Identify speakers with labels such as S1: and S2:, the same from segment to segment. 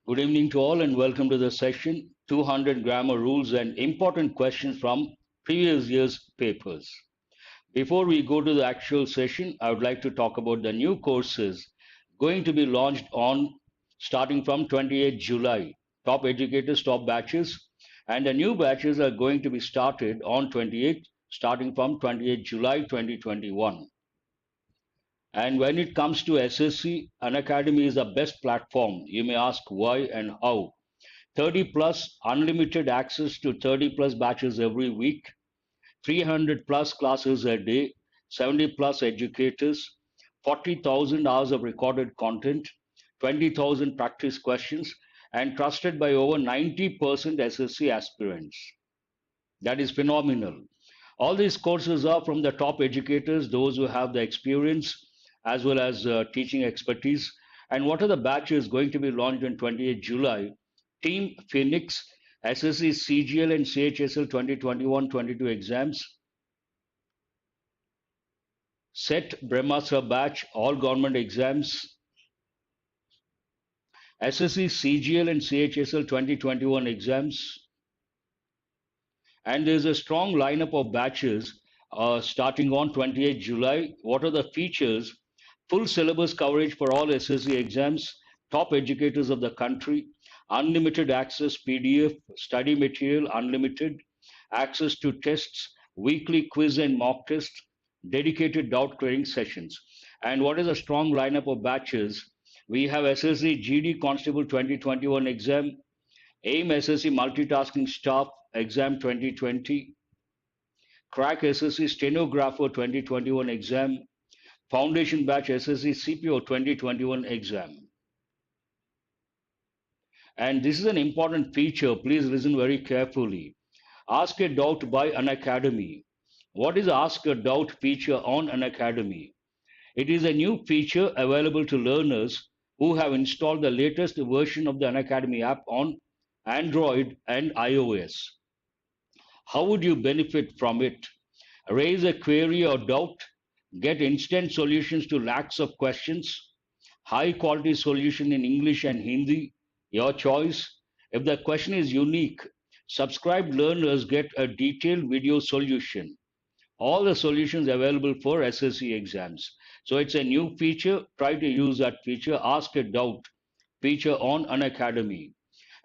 S1: Good evening to all and welcome to the session 200 grammar rules and important questions from previous year's papers. Before we go to the actual session, I would like to talk about the new courses going to be launched on starting from 28th July. Top educators, top batches, and the new batches are going to be started on 28th, starting from 28th July 2021. And when it comes to SSC, Unacademy is the best platform. You may ask why and how. 30 plus unlimited access to 30 plus batches every week, 300 plus classes a day, 70 plus educators, 40,000 hours of recorded content, 20,000 practice questions, and trusted by over 90% SSC aspirants. That is phenomenal. All these courses are from the top educators, those who have the experience as well as teaching expertise. And what are the batches going to be launched on 28th July? Team Phoenix, SSC, CGL, and CHSL 2021-22 exams. Set Brahmastra batch, all government exams. SSC, CGL, and CHSL 2021 exams. And there's a strong lineup of batches starting on 28th July. What are the features? Full syllabus coverage for all SSC exams, top educators of the country, unlimited access PDF, study material, unlimited, access to tests, weekly quiz and mock test, dedicated doubt clearing sessions. And what is a strong lineup of batches? We have SSC GD Constable 2021 exam, AIM SSC Multitasking Staff Exam 2020, Crack SSC Stenographer 2021 exam, Foundation Batch SSC CPO 2021 exam. And this is an important feature. Please listen very carefully. Ask a Doubt by Unacademy. What is Ask a Doubt feature on Unacademy? It is a new feature available to learners who have installed the latest version of the Unacademy app on Android and iOS. How would you benefit from it? Raise a query or doubt, get instant solutions to lakhs of questions, high quality solution in English and Hindi, your choice. If the question is unique, subscribed learners get a detailed video solution. All the solutions available for SSC exams. So it's a new feature. Try to use that feature. Ask a doubt feature on Unacademy.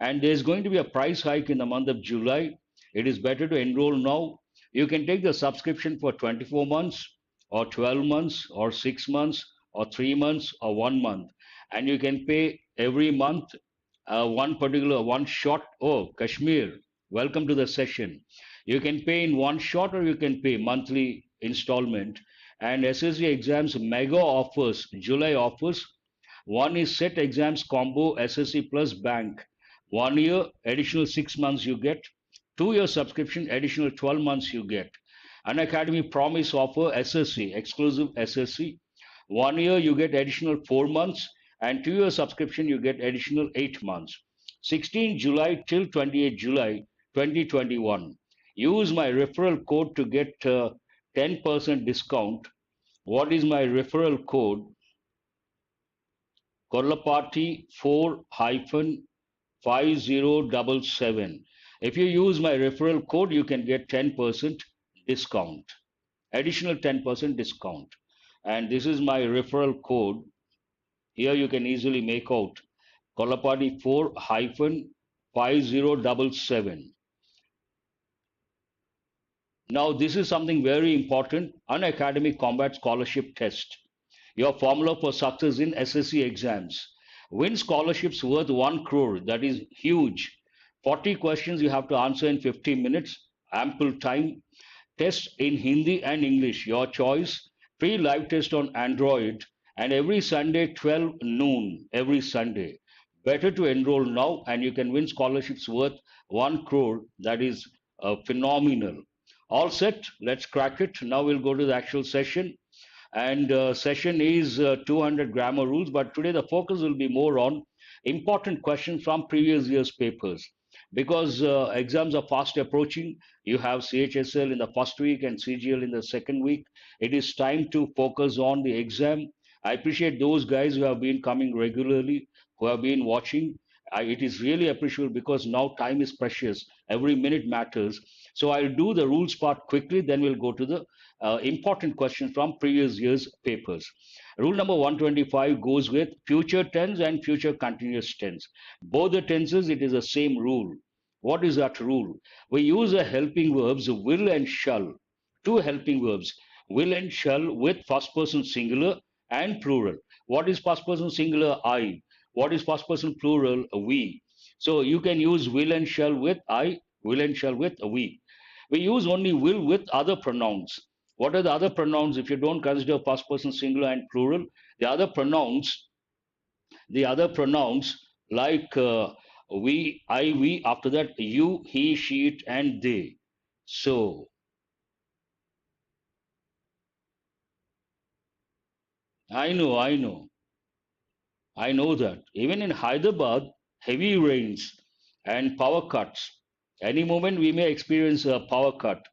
S1: And there's going to be a price hike in the month of July. It is better to enroll now. You can take the subscription for 24 months or 12 months or 6 months or 3 months or 1 month. And you can pay every month one shot. Oh, Kashmir, welcome to the session. You can pay in one shot or you can pay monthly installment. And SSC exams mega offers, July offers. One is set exams combo SSC plus bank. 1 year, additional 6 months you get. 2 year subscription, additional 12 months you get. An Academy promise offer SSC, exclusive SSC. 1 year you get additional 4 months, and 2 year subscription you get additional 8 months. 16 July till 28 July 2021. Use my referral code to get 10% discount. What is my referral code? Korlapati 4 hyphen 5077. If you use my referral code, you can get 10% discount, additional 10% discount. And this is my referral code. Here you can easily make out Korlapati 4 hyphen 5077. Now, this is something very important. Unacademy Combat Scholarship Test. Your formula for success in SSC exams. Win scholarships worth 1 crore. That is huge. 40 questions you have to answer in 50 minutes. Ample time. Test in Hindi and English. Your choice. Free live test on Android. And every Sunday, 12 noon. Every Sunday. Better to enroll now and you can win scholarships worth 1 crore. That is phenomenal. All set. Let's crack it. Now we'll go to the actual session. And session is 200 grammar rules, but today the focus will be more on important questions from previous year's papers. Because exams are fast approaching, you have CHSL in the first week and CGL in the second week. It is time to focus on the exam. I appreciate those guys who have been coming regularly, who have been watching, It is really appreciable because now time is precious. Every minute matters. So I'll do the rules part quickly, then we'll go to the important questions from previous year's papers. Rule number 125 goes with future tense and future continuous tense. Both the tenses, it is the same rule. What is that rule? We use the helping verbs will and shall. Two helping verbs, will and shall, with first person singular and plural. What is first person singular? I. What is first person plural? We. So you can use will and shall with I, will and shall with we. We use only will with other pronouns. What are the other pronouns? If you don't consider first person singular and plural, the other pronouns like we, I, we, after that you, he, she, it, and they. So I know. I know that. Even in Hyderabad, heavy rains and power cuts. Any moment we may experience a power cut.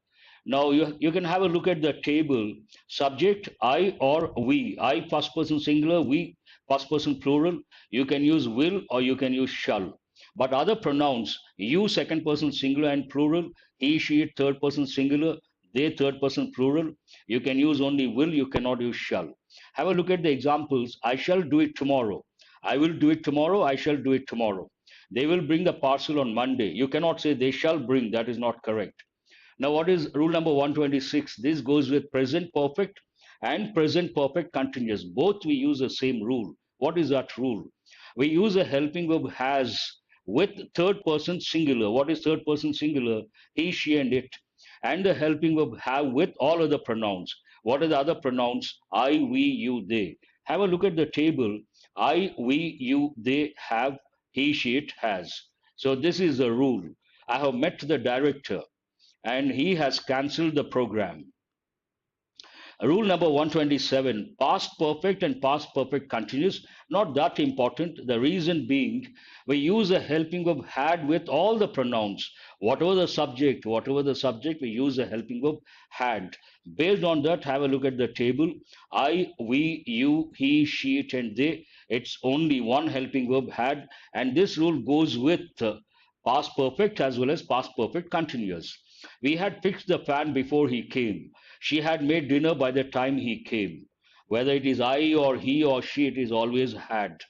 S1: Now you can have a look at the table. Subject I or we. I first person singular, we first person plural. You can use will or you can use shall. But other pronouns, you second person singular and plural, he, she, it, third person singular, they third person plural. You can use only will, you cannot use shall. Have a look at the examples. I shall do it tomorrow. I will do it tomorrow. I shall do it tomorrow. They will bring the parcel on Monday. You cannot say they shall bring. That is not correct. Now, what is rule number 126? This goes with present perfect and present perfect continuous. Both we use the same rule. What is that rule? We use a helping verb has with third person singular. What is third person singular? He, she, and it. And the helping verb have with all other pronouns. What are the other pronouns? I, we, you, they. Have a look at the table. I, we, you, they have, he, she, it has. So this is the rule. I have met the director and he has cancelled the program. Rule number 127, past perfect and past perfect continuous, not that important. The reason being, we use a helping verb had with all the pronouns. Whatever the subject, we use a helping verb had. Based on that, have a look at the table. I, we, you, he, she, it, and they. It's only one helping verb had, and this rule goes with past perfect as well as past perfect continuous. We had fixed the fan before he came. She had made dinner by the time he came. Whether it is I or he or she, it is always had.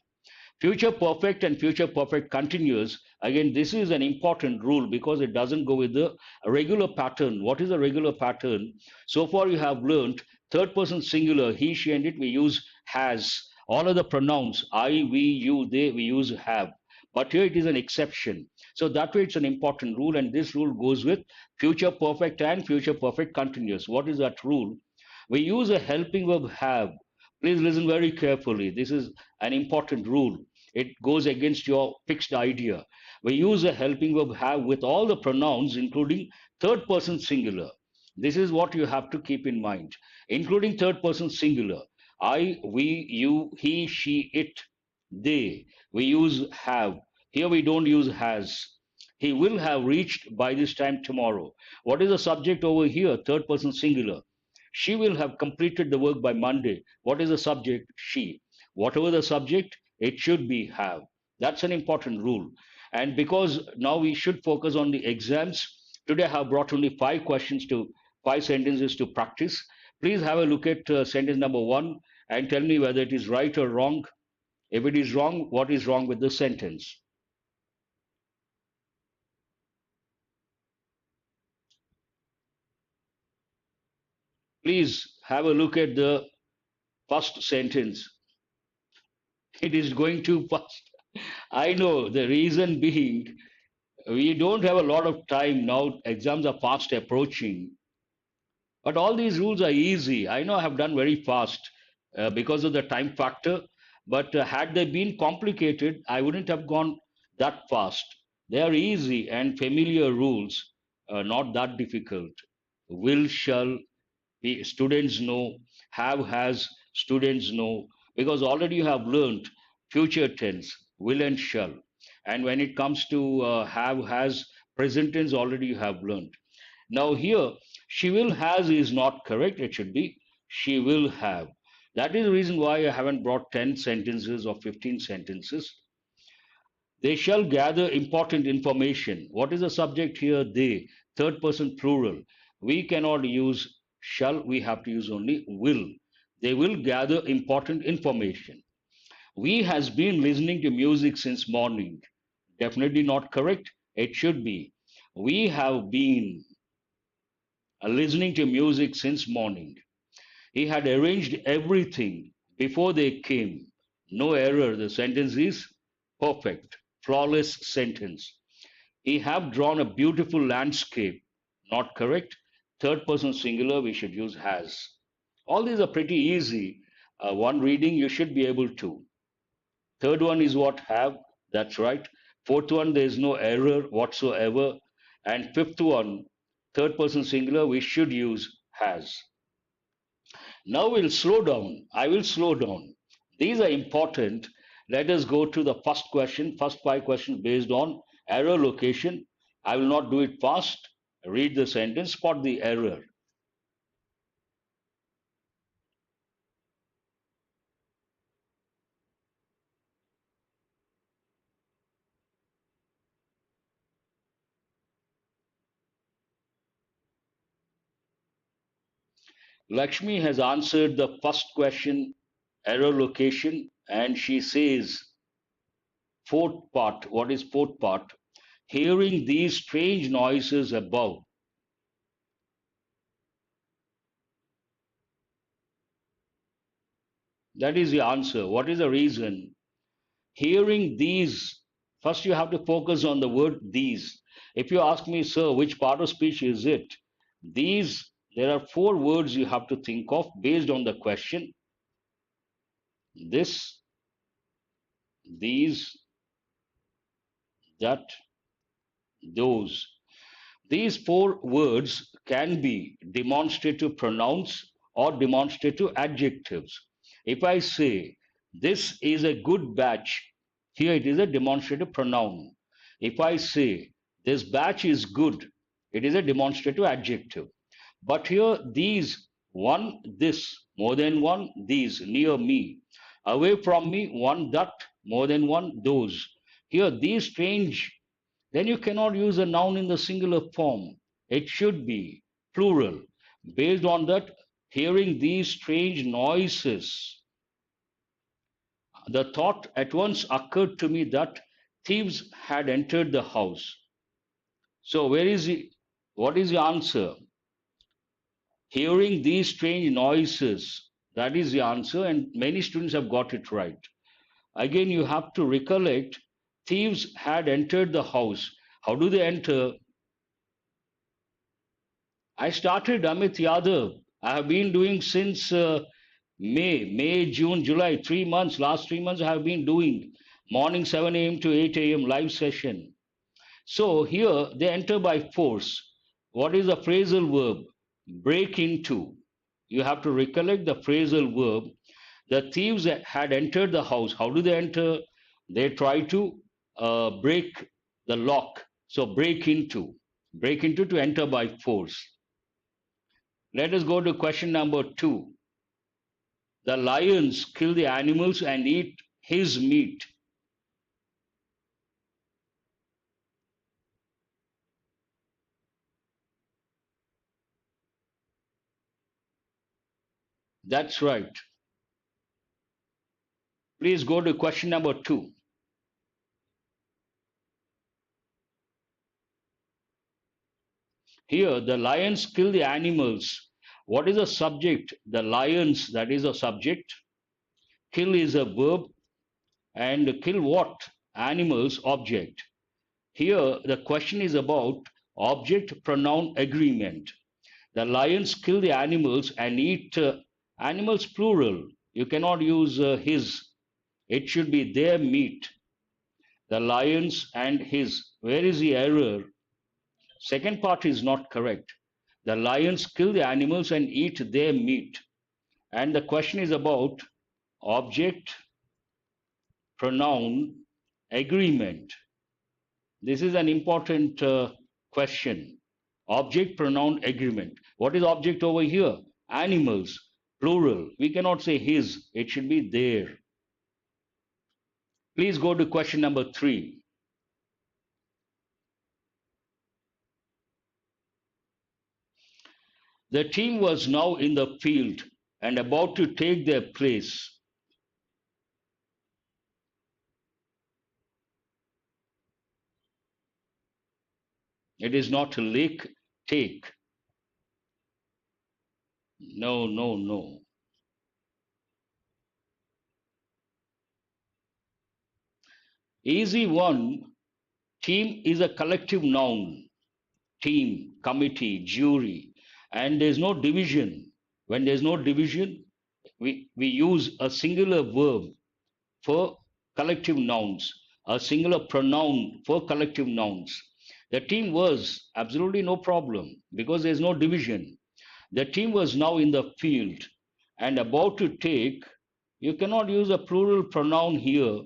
S1: Future perfect and future perfect continuous. Again, this is an important rule because it doesn't go with the regular pattern. What is a regular pattern? So far, you have learned third person singular, he, she, and it, we use has. All other pronouns, I, we, you, they, we use have. But here it is an exception. So that way it's an important rule, and this rule goes with future perfect and future perfect continuous. What is that rule? We use a helping verb have. Please listen very carefully. This is an important rule. It goes against your fixed idea. We use a helping verb have with all the pronouns, including third person singular. This is what you have to keep in mind, including third person singular. I, we, you, he, she, it, they. We use have. Here we don't use has. He will have reached by this time tomorrow. What is the subject over here? Third person singular. She will have completed the work by Monday. What is the subject? She. Whatever the subject, it should be have. That's an important rule. And because now we should focus on the exams, today I have brought only five sentences to practice. Please have a look at sentence number one and tell me whether it is right or wrong. If it is wrong, what is wrong with the sentence? Please have a look at the first sentence. It is going too fast. I know the reason being we don't have a lot of time now. Exams are fast approaching, but all these rules are easy. I know I have done very fast because of the time factor, but had they been complicated, I wouldn't have gone that fast. They are easy and familiar rules, not that difficult. Will, shall, students know, have, has, students know, because already you have learned future tense, will and shall. And when it comes to have, has, present tense, already you have learned. Now here, she will has is not correct. It should be she will have. That is the reason why I haven't brought 10 sentences or 15 sentences. They shall gather important information. What is the subject here? They. Third person plural. We cannot use shall, we have to use only will. They will gather important information. We has been listening to music since morning. Definitely not correct. It should be. We have been listening to music since morning. He had arranged everything before they came. No error. The sentence is perfect. Flawless sentence. He have drawn a beautiful landscape. Not correct. Third person singular, we should use has. All these are pretty easy. One reading, you should be able to. Third one is what have. That's right. Fourth one, there is no error whatsoever. And fifth one, third person singular, we should use has. Now we'll slow down. I will slow down. These are important. Let us go to the first question, first five questions based on error location. I will not do it fast. Read the sentence, spot the error. Lakshmi has answered the first question, error location, and she says, fourth part. What is fourth part? Hearing these strange noises above. That is the answer. What is the reason? Hearing these, first you have to focus on the word these. If you ask me, sir, which part of speech is it? These, there are four words you have to think of based on the question. This, these, that, those. These four words can be demonstrative pronouns or demonstrative adjectives. If I say, this is a good batch, here it is a demonstrative pronoun. If I say, this batch is good, it is a demonstrative adjective. But here, these, one, this, more than one, these, near me, away from me, one, that, more than one, those. Here, these strange, then you cannot use a noun in the singular form. It should be plural. Based on that, hearing these strange noises, the thought at once occurred to me that thieves had entered the house. So, where is the, what is the answer? Hearing these strange noises, that is the answer, and many students have got it right. Again, you have to recollect thieves had entered the house. How do they enter? I started Amit Yadav. I have been doing since May, June, July, 3 months. Last 3 months, I have been doing morning 7 a.m. to 8 a.m. live session. So here they enter by force. What is the phrasal verb? Break into. You have to recollect the phrasal verb. The thieves had entered the house. How do they enter? They try to break the lock. So break into. Break into to enter by force. Let us go to question number 2. The lions kill the animals and eat his meat. That's right. Please go to question number 2. Here, the lions kill the animals. What is the subject? The lions, that is a subject. Kill is a verb. And kill what? Animals, object. Here, the question is about object pronoun agreement. The lions kill the animals and eat animals plural. You cannot use his. It should be their meat. The lions and his. Where is the error? Second part is not correct. The lions kill the animals and eat their meat. And the question is about object pronoun agreement. This is an important question. Object pronoun agreement. What is object over here? Animals, plural. We cannot say his, it should be their. Please go to question number 3. The team was now in the field and about to take their place. It is not lick, take. No, no, no. Easy one. Team is a collective noun. Team, committee, jury. And there's no division. When there's no division, we use a singular verb for collective nouns, a singular pronoun for collective nouns. The team was absolutely no problem because there's no division. The team was now in the field and about to take. You cannot use a plural pronoun here.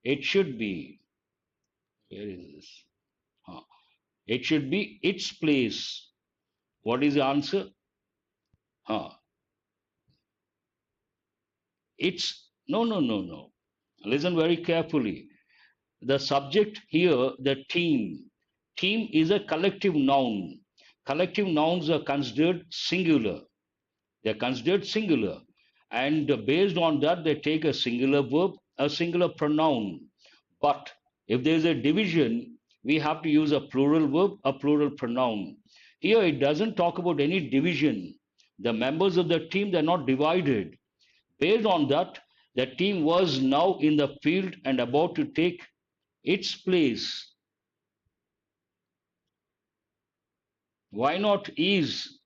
S1: It should be, where is this? Huh. It should be its place. What is the answer? Huh. It's, no, no, no, no. Listen very carefully. The subject here, the team. Team is a collective noun. Collective nouns are considered singular. They're considered singular. And based on that, they take a singular verb, a singular pronoun. But if there's a division, we have to use a plural verb, a plural pronoun. Here, it doesn't talk about any division. The members of the team, they're not divided. Based on that, the team was now in the field and about to take its place. Why not is?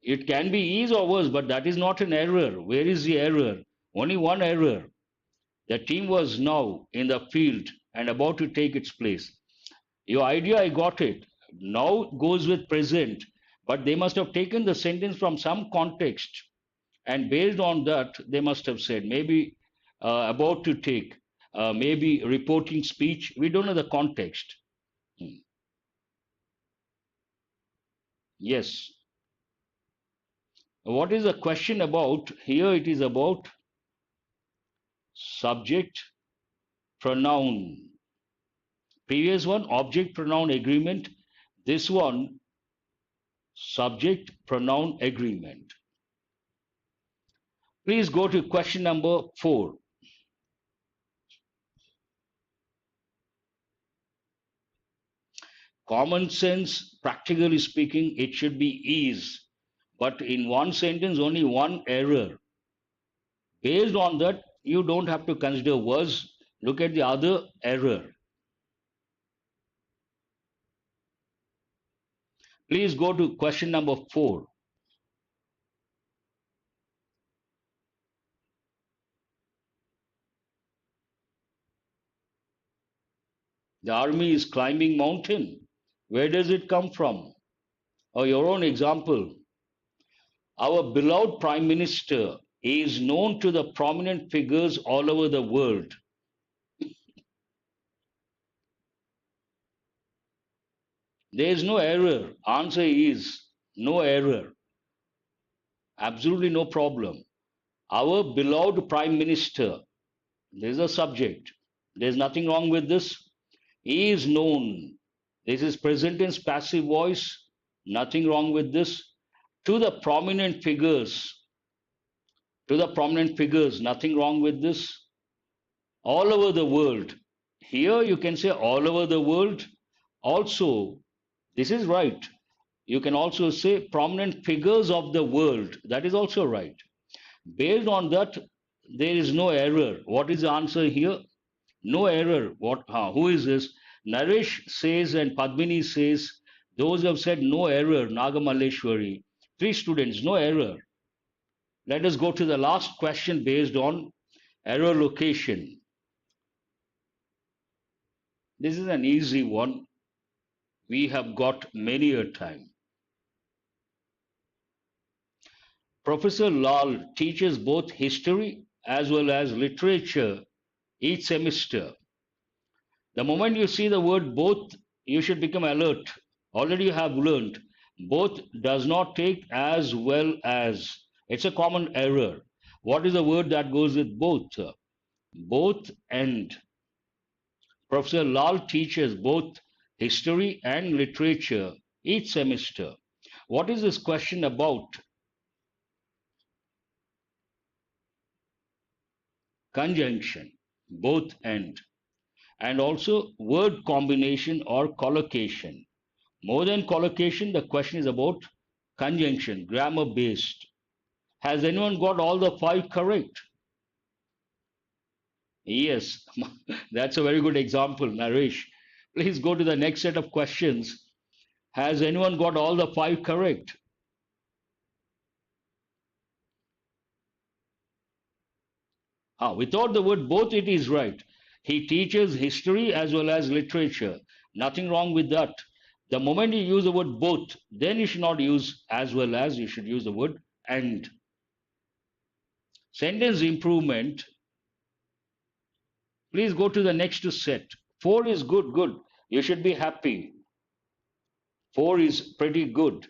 S1: It can be is or was, but that is not an error. Where is the error? Only one error. The team was now in the field and about to take its place. Your idea, I got it. Now goes with present, but they must have taken the sentence from some context. And based on that, they must have said maybe about to take, maybe reporting speech. We don't know the context. Hmm. Yes. What is the question about? Here it is about subject, pronoun. Previous one, object pronoun agreement. This one, subject pronoun agreement. Please go to question number 4. Common sense, practically speaking, it should be is. But in one sentence, only one error. Based on that, you don't have to consider was. Look at the other error. Please go to question number 4. The army is climbing mountain. Where does it come from? Or your own example. Our beloved Prime Minister is known to the prominent figures all over the world. There is no error. Answer is no error. Absolutely no problem. Our beloved Prime Minister. There's a subject. There's nothing wrong with this. He is known. This is present tense passive voice. Nothing wrong with this. To the prominent figures. To the prominent figures. Nothing wrong with this. All over the world. Here you can say all over the world. Also, this is right. You can also say prominent figures of the world. That is also right. Based on that, there is no error. What is the answer here? No error. What? Who is this? Naresh says and Padmini says. Those who have said no error. Nagamalleshwari. 3 students, no error. Let us go to the last question based on error location. This is an easy one. We have got many a time. Professor Lal teaches both history as well as literature each semester. The moment you see the word both, you should become alert. Already you have learned. Both does not take as well as. It's a common error. What is the word that goes with both? Both and. Professor Lal teaches both history and literature each semester. What is this question about? conjunction, both and also word combination or collocation. More than collocation, the question is about conjunction, grammar based. Has anyone got all the five correct? Yes, that's a very good example, Naresh. Please go to the next set of questions. Has anyone got all the five correct? Without the word both, it is right. He teaches history as well as literature. Nothing wrong with that. The moment you use the word both, then you should not use as well as, you should use the word and. Sentence improvement. Please go to the next set. Four is good, good. You should be happy. Four is pretty good.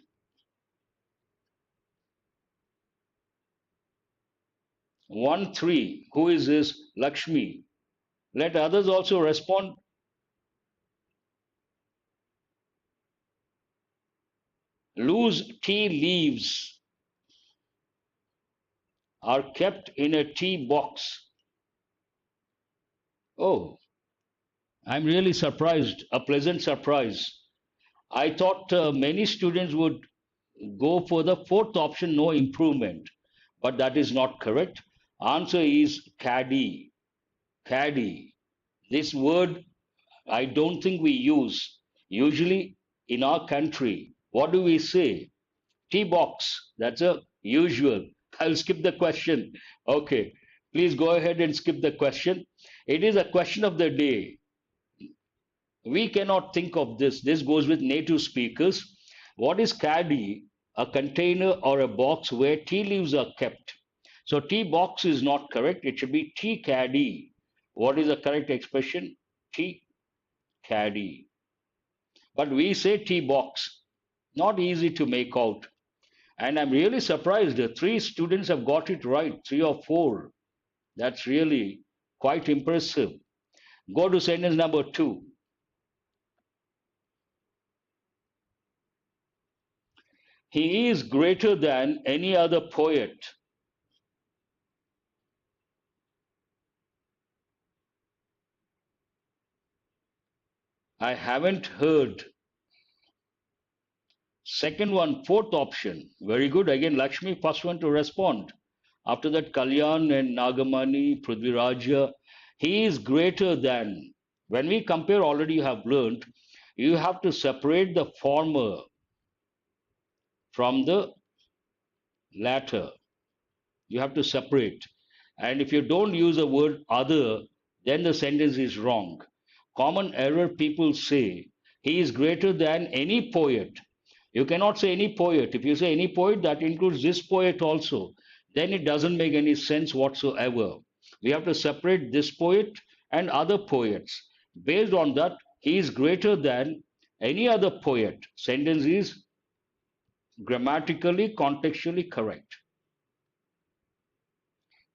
S1: 1, 3. Who is this? Lakshmi. Let others also respond. Loose tea leaves are kept in a tea box. Oh, I'm really surprised, a pleasant surprise. I thought many students would go for the fourth option, no improvement, but that is not correct. Answer is caddy. Caddy. This word I don't think we use. Usually in our country, what do we say? Tea box. That's a usual. I'll skip the question. Okay. Please go ahead and skip the question. It is a question of the day. We cannot think of this. This goes with native speakers. What is caddy? A container or a box where tea leaves are kept. So tea box is not correct. It should be tea caddy. What is the correct expression? Tea caddy. But we say tea box. Not easy to make out. And I'm really surprised. Three students have got it right, three or four. That's really quite impressive. Go to sentence number 2. He is greater than any other poet. I haven't heard. Second one, fourth option. Very good. Again, Lakshmi, first one to respond. After that, Kalyan and Nagamani, Prithviraja. He is greater than. When we compare, already you have learned, you have to separate the former from the latter. You have to separate. And if you don't use the word other, then the sentence is wrong. Common error people say, he is greater than any poet. You cannot say any poet. If you say any poet, that includes this poet also. Then it doesn't make any sense whatsoever. We have to separate this poet and other poets. Based on that, he is greater than any other poet. Sentence is grammatically, contextually correct.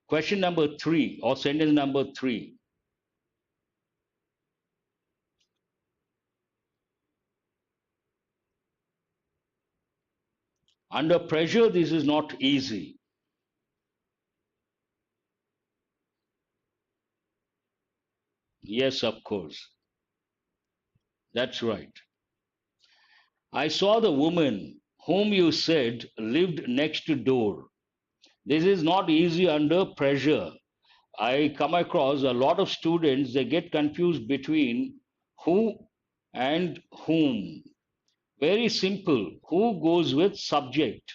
S1: Question number 3 or sentence number 3. Under pressure, this is not easy. Yes, of course. That's right. I saw the woman whom you said lived next door. This is not easy under pressure. I come across a lot of students, they get confused between who and whom. Very simple. Who goes with subject?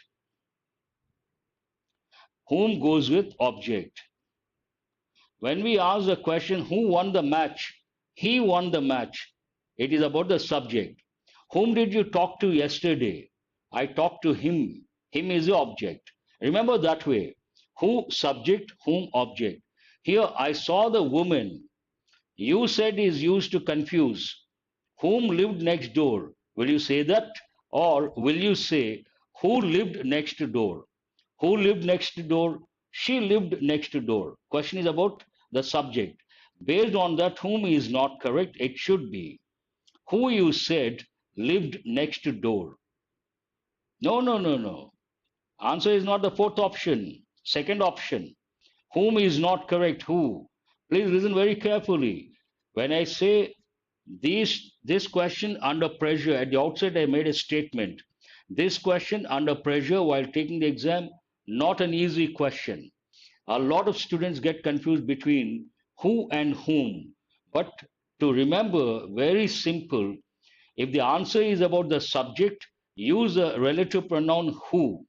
S1: Whom goes with object? When we ask the question, who won the match? He won the match. It is about the subject. Whom did you talk to yesterday? I talked to him. Him is the object. Remember that way. Who subject, whom object. Here I saw the woman. You said is used to confuse. Whom lived next door? Will you say that? Or will you say who lived next door? Who lived next door? She lived next door. Question is about the subject. Based on that, whom is not correct, it should be who you said lived next door. No, no, no, no. Answer is not the fourth option. Second option. Whom is not correct. Who? Please listen very carefully. When I say this question under pressure, at the outset I made a statement. This question under pressure while taking the exam, not an easy question. A lot of students get confused between who and whom. But to remember, very simple, if the answer is about the subject, use a relative pronoun who.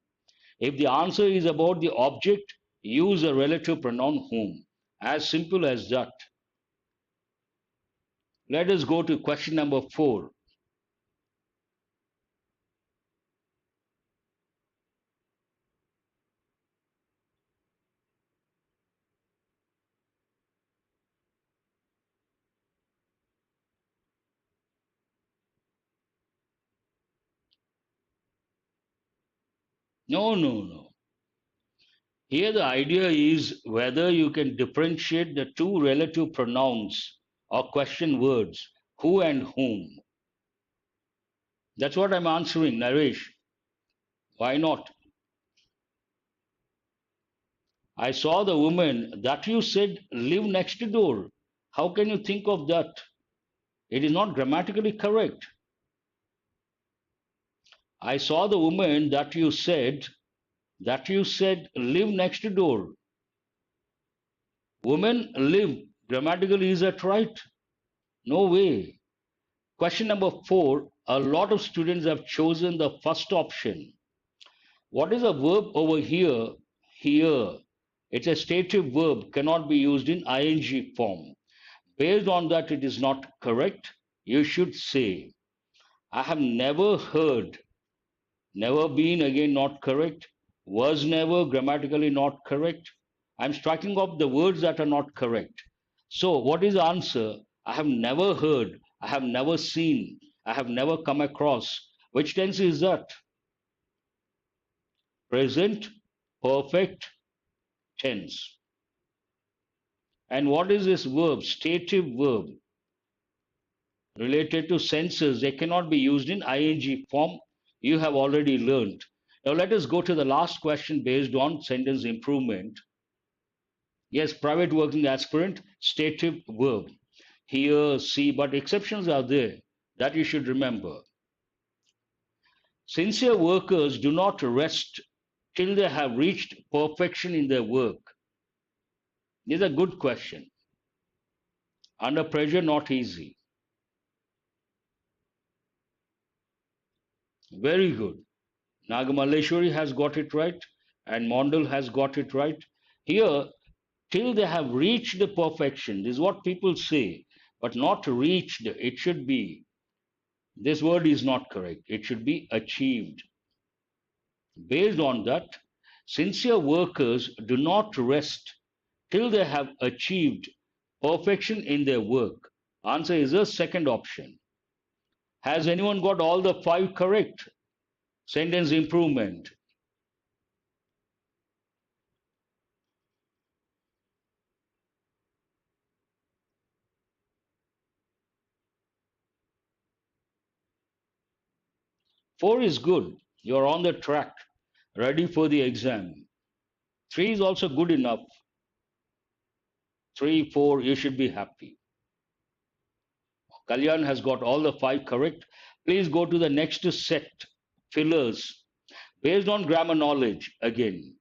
S1: If the answer is about the object, use a relative pronoun whom. As simple as that. Let us go to question number 4. No, no, no. Here the idea is whether you can differentiate the two relative pronouns or question words, who and whom. That's what I'm answering, Naresh. Why not? I saw the woman that you said live next door. How can you think of that? It is not grammatically correct. I saw the woman that you said live next door. Woman live. Grammatically, is that right? No way. Question number 4. A lot of students have chosen the first option. What is a verb over here? Here. It's a stative verb, cannot be used in ing form. Based on that, it is not correct. You should say, I have never heard, never been, again not correct, was never, grammatically not correct. I'm striking off the words that are not correct. So, what is the answer? I have never heard, I have never seen, I have never come across. Which tense is that? Present perfect tense. And what is this verb? Stative verb. Related to senses, they cannot be used in ing form. You have already learned. Now let us go to the last question based on sentence improvement. Yes, private working aspirant, stative verb. Hear, see, but exceptions are there that you should remember. Sincere workers do not rest till they have reached perfection in their work. This is a good question. Under pressure, not easy. Very good. Nagamalleshwari has got it right, and Mondal has got it right. Here, till they have reached the perfection, this is what people say, but not reached. It should be, this word is not correct. It should be achieved. Based on that, sincere workers do not rest till they have achieved perfection in their work. Answer is the second option. Has anyone got all the 5 correct? Sentence improvement. 4 is good. You're on the track, ready for the exam. 3 is also good enough. 3, 4, you should be happy. Kalyan has got all the 5 correct. Please go to the next set, fillers, based on grammar knowledge again.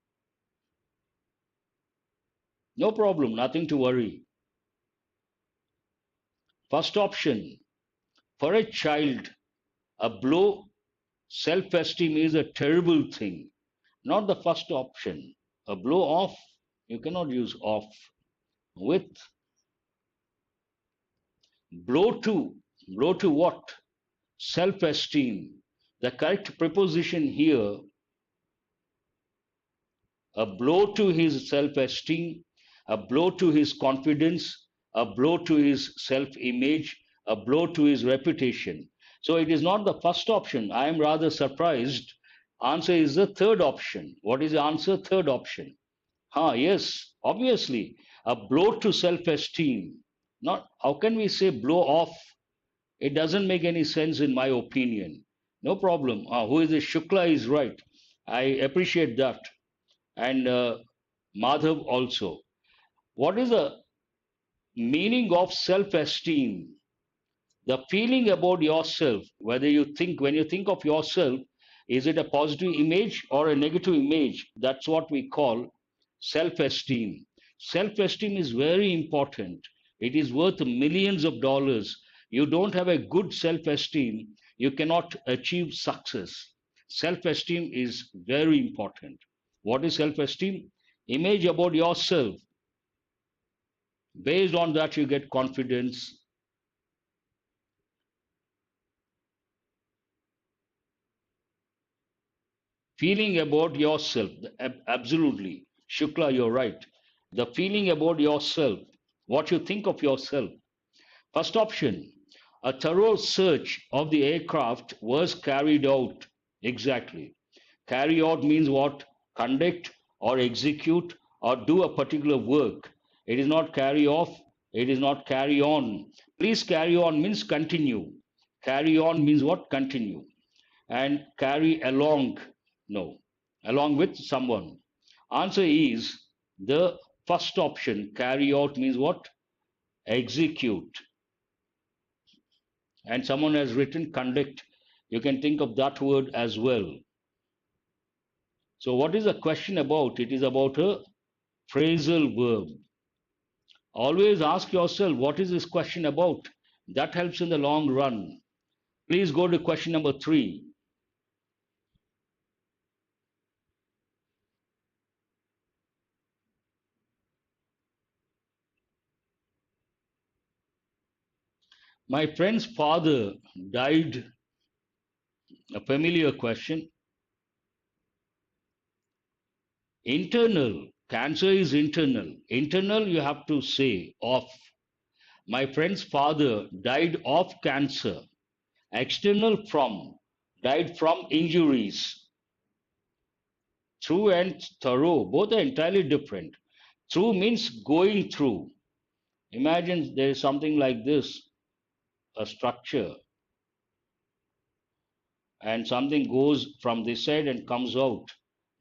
S1: No problem, nothing to worry. First option, for a child, a blow, self esteem is a terrible thing. Not the first option. A blow off, you cannot use off. With, blow to, blow to what? Self esteem. The correct preposition here, a blow to his self esteem, a blow to his confidence, a blow to his self image, a blow to his reputation. So it is not the first option. I am rather surprised. Answer is the third option. What is the answer? Third option. Yes, obviously, a blow to self esteem. Not, how can we say blow off? It doesn't make any sense in my opinion. No problem. Who is the Shukla is right. I appreciate that. And Madhav also. What is the meaning of self-esteem? The feeling about yourself, whether you think, when you think of yourself, is it a positive image or a negative image? That's what we call self-esteem. Self-esteem is very important. It is worth millions of dollars. You don't have a good self-esteem, you cannot achieve success. Self-esteem is very important. What is self-esteem? Image about yourself. Based on that, you get confidence. Feeling about yourself, absolutely. Shukla, you're right. The feeling about yourself, what you think of yourself. First option, a thorough search of the aircraft was carried out. Exactly. Carry out means what? Conduct or execute or do a particular work. It is not carry off, it is not carry on. Please carry on means continue. Carry on means what? Continue. And carry along, no, along with someone. Answer is the first option. Carry out means what? Execute. And someone has written conduct. You can think of that word as well. So what is the question about? It is about a phrasal verb. Always ask yourself, what is this question about? That helps in the long run. Please go to question number 3. My friend's father died. A familiar question. Internal. Cancer is internal. Internal, you have to say of. My friend's father died of cancer. External, from. Died from injuries. Through and thorough, both are entirely different. Through means going through. Imagine there is something like this, a structure, and something goes from this side and comes out.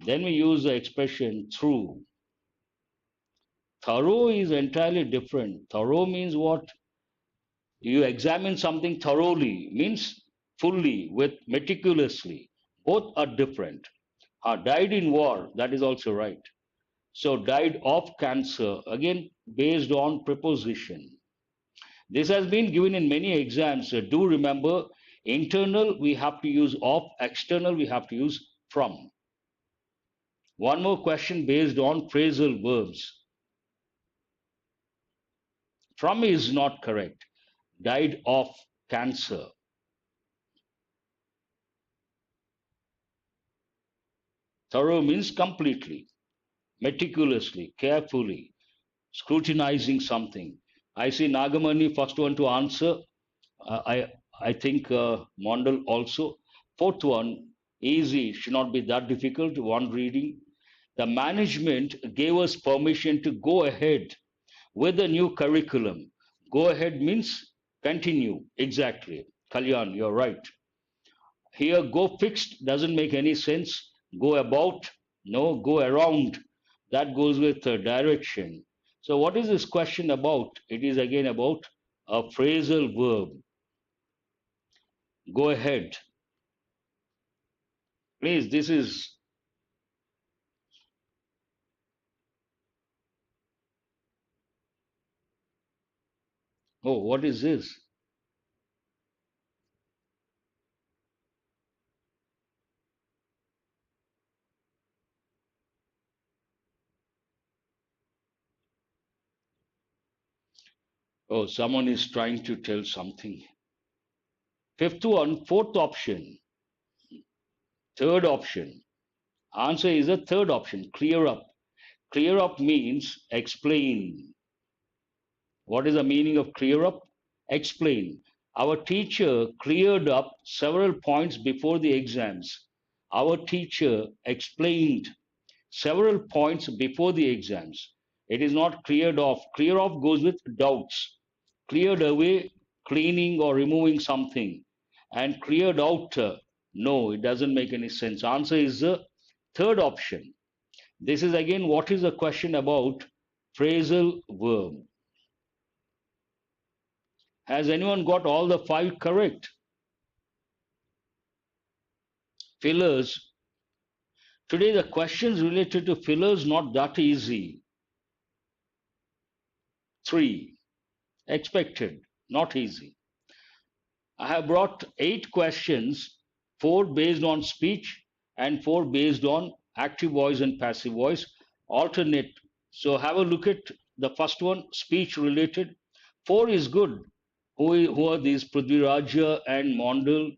S1: Then we use the expression through. Thorough is entirely different. Thorough means what? You examine something thoroughly, means fully, with meticulously. Both are different. Died in war, that is also right. So died of cancer, again based on preposition. This has been given in many exams. So do remember, internal we have to use of, external we have to use from. One more question based on phrasal verbs. From is not correct. Died of cancer. Thorough means completely, meticulously, carefully, scrutinizing something. I see Nagamani first one to answer. I think Mondal also. Fourth one, easy, should not be that difficult. One reading. The management gave us permission to go ahead with the new curriculum. Go ahead means continue. Exactly. Kalyan, you're right. Here, go fixed doesn't make any sense. Go about, no, go around. That goes with direction. So, what is this question about? It is again about a phrasal verb. Go ahead. Please, this is, oh, what is this? Oh, someone is trying to tell something. Fifth one, fourth option, third option. Answer is the third option, clear up. Clear up means explain. What is the meaning of clear up? Explain. Our teacher cleared up several points before the exams. Our teacher explained several points before the exams. It is not cleared off. Clear off goes with doubts. Cleared away, cleaning or removing something. And cleared out, no, it doesn't make any sense. Answer is the third option. This is again what is the question about? phrasal verb. Has anyone got all the 5 correct? Fillers. Today the questions related to fillers not that easy. 3. Expected, not easy. I have brought 8 questions, 4 based on speech and 4 based on active voice and passive voice, alternate. So have a look at the first one, speech related. 4 is good. Who are these? Prithviraja and Mondal.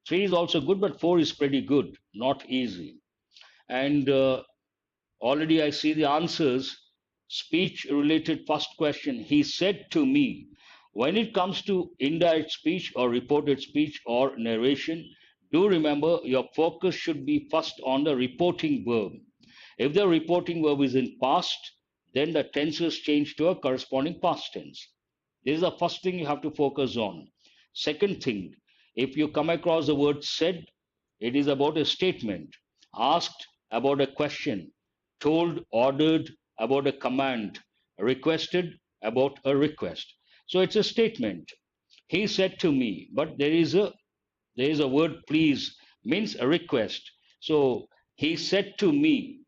S1: 3 is also good, but 4 is pretty good, not easy. And already I see the answers. Speech related first question. He said to me. When it comes to indirect speech or reported speech or narration, do remember your focus should be first on the reporting verb. If the reporting verb is in past, then the tenses change to a corresponding past tense. This is the first thing you have to focus on. Second thing, if you come across the word said, it is about a statement. Asked, about a question. Told, ordered, about a command. Requested, about a request. So it's a statement. He said to me, but there is a word please, means a request. So he said to me,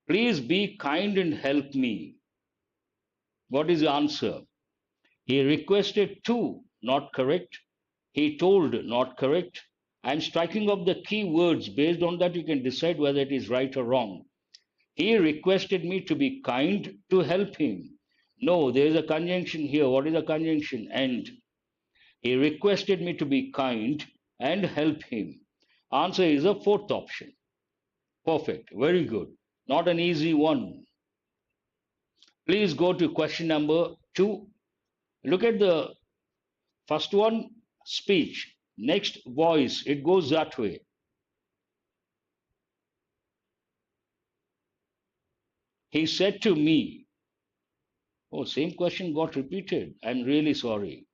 S1: please be kind and help me. What is the answer? He requested to, not correct. He told, not correct. I'm striking up the key words. Based on that, you can decide whether it is right or wrong. He requested me to be kind to help him. No, there is a conjunction here. What is a conjunction? And. He requested me to be kind and help him. Answer is a fourth option. Perfect. Very good. Not an easy one. Please go to question number 2. Look at the first one, speech. Next, voice. It goes that way. He said to me, oh, same question got repeated. I'm really sorry.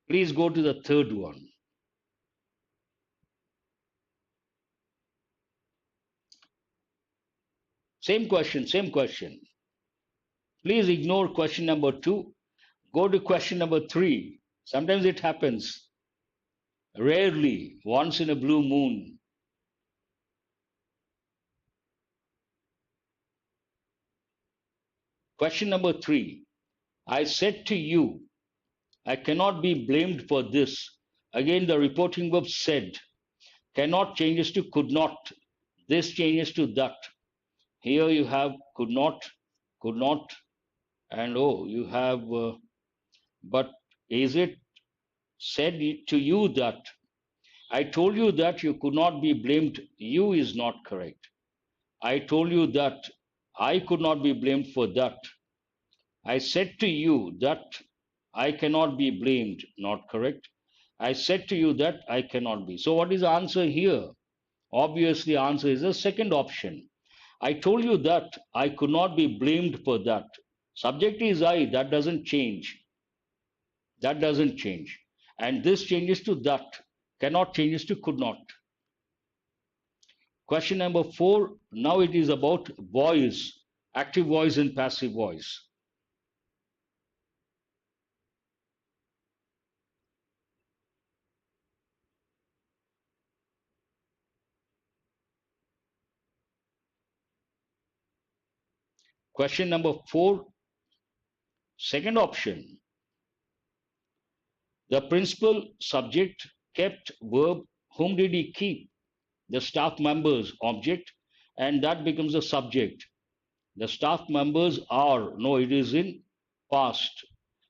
S1: Please go to the third one. Same question, same question. Please ignore question number 2. Go to question number 3. Sometimes it happens. Rarely, once in a blue moon. Question number 3. I said to you, I cannot be blamed for this. Again, the reporting verb said. Cannot changes to could not. This changes to that. Here you have could not, and oh, you have, but is it said to you that? I told you that you could not be blamed. You is not correct. I told you that I could not be blamed for that. I said to you that I cannot be blamed. Not correct. I said to you that I cannot be. So what is the answer here? Obviously, answer is the second option. I told you that I could not be blamed for that. Subject is I. That doesn't change. That doesn't change. And this changes to that. Cannot changes to could not. Question number 4. Now it is about voice. Active voice and passive voice. Question number 4, second option. The principal subject kept verb. Whom did he keep? The staff members object, and that becomes the subject. The staff members are, no, it is in past.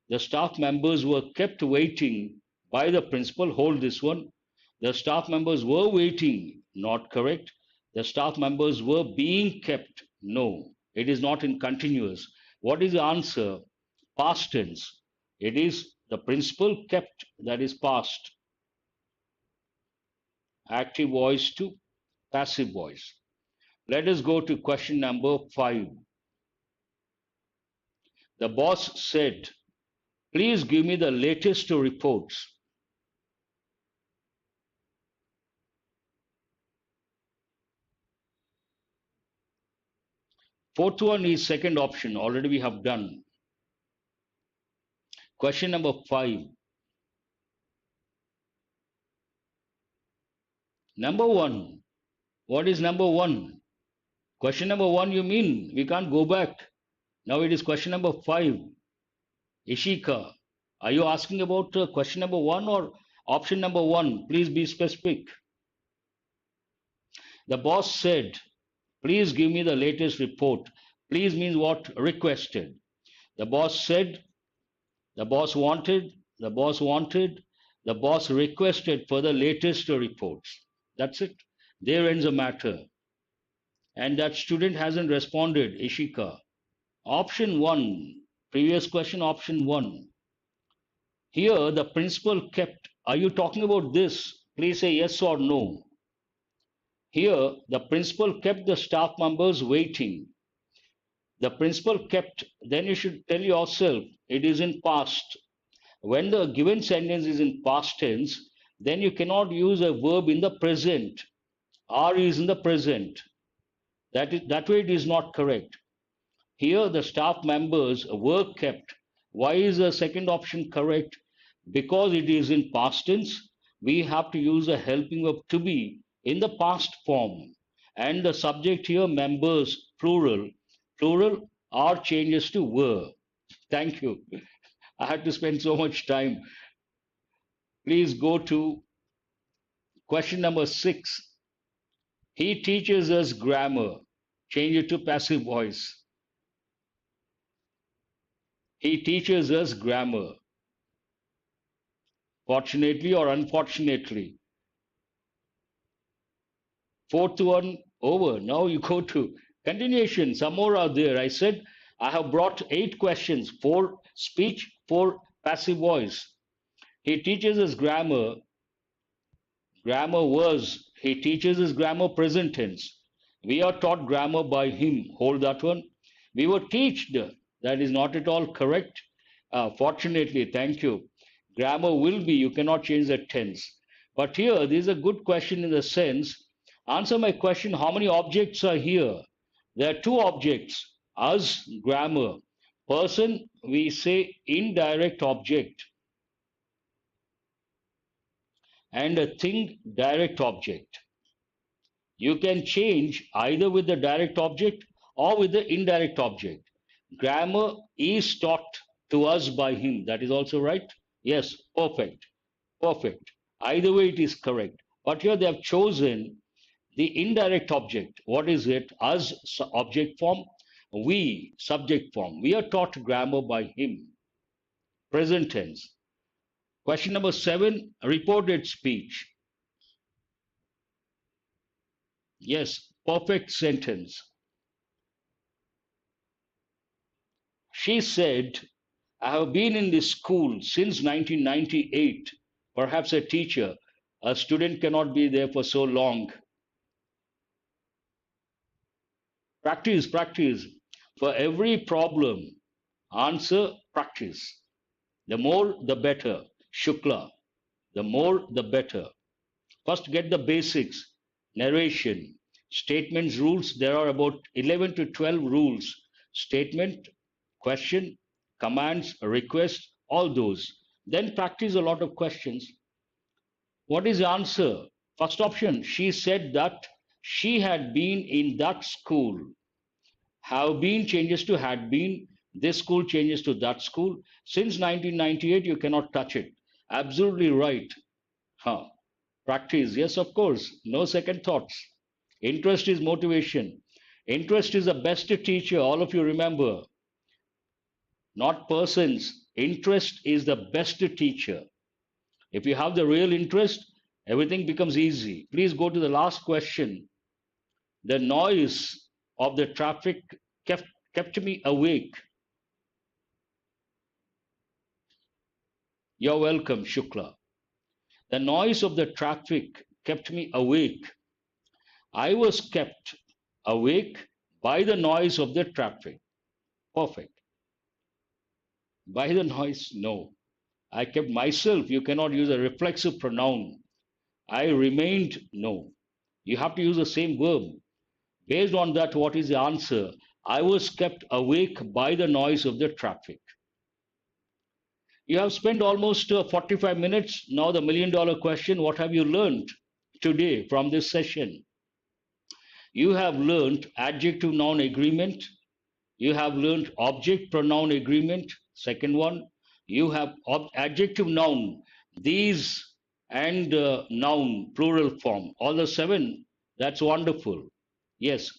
S1: The staff members were kept waiting by the principal. Hold this one. The staff members were waiting, not correct. The staff members were being kept. No, it is not in continuous. What is the answer? Past tense. It is the principal kept, that is past. Active voice to passive voice. Let us go to question number 5. The boss said, please give me the latest reports. Fourth one is second option. Already we have done. Question number 5. Number 1. What is number 1? Question number 1, you mean we can't go back. Now it is question number 5. Ishika, are you asking about question number 1 or option number 1? Please be specific. The boss said, please give me the latest report. Please means what? Requested. The boss said, the boss wanted, the boss wanted, the boss requested for the latest reports. That's it. There ends the matter. And that student hasn't responded, Ishika. Option 1, previous question, option 1. Here, the principal kept, are you talking about this? Please say yes or no. Here, the principal kept the staff members waiting. The principal kept, then you should tell yourself it is in past. When the given sentence is in past tense, then you cannot use a verb in the present. Are is in the present. That way it is not correct. Here the staff members were kept. Why is the second option correct? Because it is in past tense, we have to use a helping verb to be in the past form. And the subject here, members, plural. Plural are changes to were. Thank you. I had to spend so much time. Please go to question number 6. He teaches us grammar. Change it to passive voice. He teaches us grammar. Fortunately or unfortunately. Fourth one over. Now you go to continuation. Some more are there. I said I have brought 8 questions. 4 speech, 4 passive voice. He teaches us grammar. Grammar was. He teaches us grammar present tense. We are taught grammar by him. Hold that one. We were taught. That is not at all correct. Fortunately, thank you. Grammar will be. You cannot change the tense. But here, this is a good question in the sense. Answer my question. How many objects are here? There are 2 objects. Us, grammar. Person, we say indirect object. And a thing, direct object. You can change either with the direct object or with the indirect object. Grammar is taught to us by him. That is also right? Yes, perfect. Perfect. Either way, it is correct. But here they have chosen the indirect object. What is it? Us, object form. We, subject form. We are taught grammar by him. Present tense. Question number 7, reported speech. Yes, perfect sentence. She said, I have been in this school since 1998. Perhaps a teacher. A student cannot be there for so long. Practice, practice. For every problem, answer, practice. The more, the better. Shukla. The more, the better. First, get the basics. Narration. Statements, rules. There are about 11 to 12 rules. Statement, question, commands, request, all those. Then practice a lot of questions. What is the answer? First option, she said that she had been in that school. Have been changes to had been. This school changes to that school. Since 1998, you cannot touch it. Absolutely right. Huh. Practice, yes, of course. No second thoughts. Interest is motivation. Interest is the best teacher. All of you remember. Not persons. Interest is the best teacher. If you have the real interest, everything becomes easy. Please go to the last question. The noise of the traffic kept me awake. You're welcome, Shukla. The noise of the traffic kept me awake. I was kept awake by the noise of the traffic. Perfect. By the noise, no. I kept myself. You cannot use a reflexive pronoun. I remained, no. You have to use the same verb. Based on that, what is the answer? I was kept awake by the noise of the traffic. You have spent almost 45 minutes. Now, the $1,000,000 question: what have you learned today from this session? You have learned adjective noun agreement. You have learned object pronoun agreement. Second one, you have adjective noun, these, and noun plural form. All the seven. That's wonderful. Yes,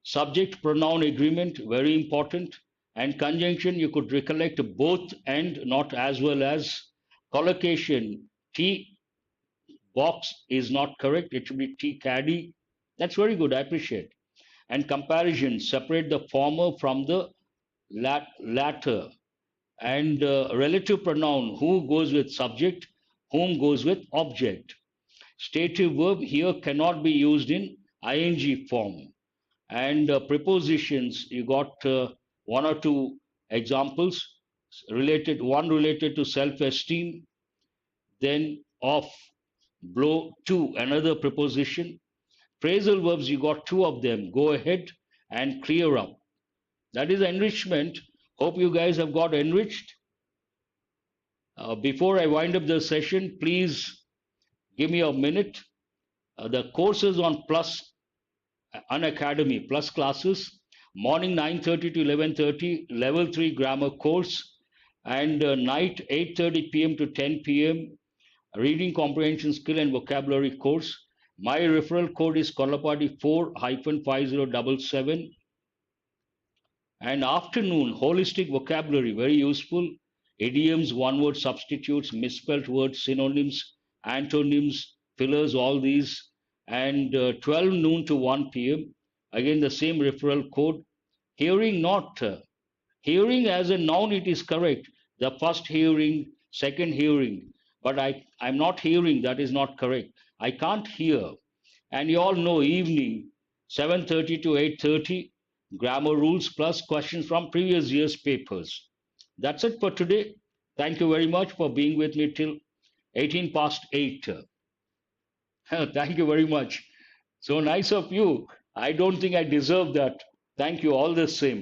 S1: subject pronoun agreement, very important. And conjunction, you could recollect both and, not as well as. Collocation, T box is not correct. It should be T caddy. That's very good. I appreciate. And comparison, separate the former from the latter. And relative pronoun, who goes with subject, whom goes with object. Stative verb here cannot be used in ing form. And prepositions, you got one or two examples related, one related to self-esteem, then off, blow, to, another preposition. Phrasal verbs, you got two of them: go ahead and clear up. That is enrichment. Hope you guys have got enriched. Before I wind up the session, please give me a minute. The courses on Plus Unacademy, Plus classes, morning 9:30 to 11:30, level 3 grammar course, and night 8:30 p.m. to 10 p.m. reading comprehension skill and vocabulary course. My referral code is Korlapati 4-5077. And afternoon, holistic vocabulary, very useful. Idioms, one word substitutes, misspelled words, synonyms, antonyms, fillers, all these. And 12 noon to 1 p.m. Again, the same referral code. Hearing not. Hearing as a noun, it is correct. The first hearing, second hearing. But I'm not hearing, that is not correct. I can't hear. And you all know evening, 7:30 to 8:30, grammar rules plus questions from previous year's papers. That's it for today. Thank you very much for being with me till 18 past 8. Thank you very much. So nice of you. I don't think I deserve that. Thank you all the same.